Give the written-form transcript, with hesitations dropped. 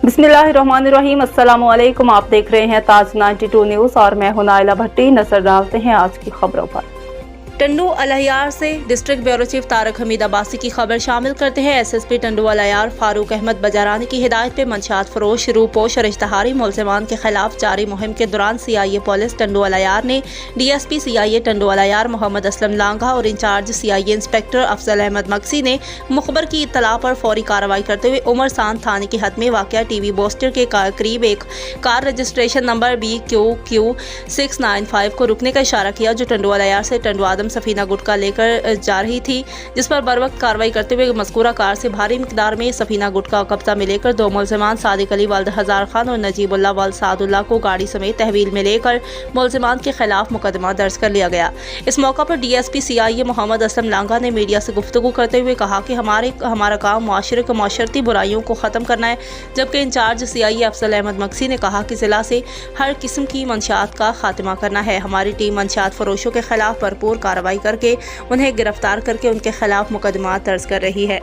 बिस्मिल्लाहिर्रहमानिर्रहीम। अस्सलामुअलैकुम। आप देख रहे हैं ताज 92 न्यूज़ और मैं हूं नाइला भट्टी। नजर डालते हैं आज की खबरों पर। टंडू अलहयार से district bureau chief Tariq Hameed Abbasi की खबर शामिल करते हैं। एसएसपी टंडू अलहयार फारूक अहमद बजारानी की हिदायत पे मंशियात फरोश, रूपोश और इश्तहारी मुलज़िमान के खिलाफ जारी मुहिम के दौरान सीआईए पुलिस टंडू अलहयार ने डीएसपी सीआईए टंडू अलहयार मोहम्मद असलम लांघा और incharge CIA inspector Afzal Ahmed Maksi ने मुखबर की इत्तला पर फौरी कार्रवाई करते हुए उमर सांद थाने की हद में वाक़या टीवी बोस्टर के करीब एक कार रजिस्ट्रेशन नंबर BQQ695 को रुकने का इशारा किया, जो टंडू अलहयार से टंडू आदम सफीना गुटका लेकर जा रही थी, जिस पर बरवक्त कार्रवाई करते हुए मज़कूरा कार से भारी मिकदार में सफीना गुटका कब्जा में लेकर दो मुलज़िमान सादिक अली वल्द हजार खान और नजीबुल्लाह वल्द सादुल्लाह को गाड़ी समेत तहवील में लेकर मुलज़िमान के खिलाफ मुकदमा दर्ज कर लिया गया। इस मौका पर डीएसपी सीआईए मोहम्मद असलम लांघा ने मीडिया से गुफ्तगू करते हुए कहा कि हमारा काम मुआशरे को माशरती बुराइयों को ख़त्म करना है, जबकि इंचार्ज सीआईए अफजल अहमद मक्सी ने कहा कि ज़िला से हर किस्म की मंशियात का खात्मा करना है। हमारी टीम मंशियात फरोशों के खिलाफ भरपूर कार्रवाई करके उन्हें गिरफ्तार करके उनके खिलाफ मुकदमा दर्ज कर रही है।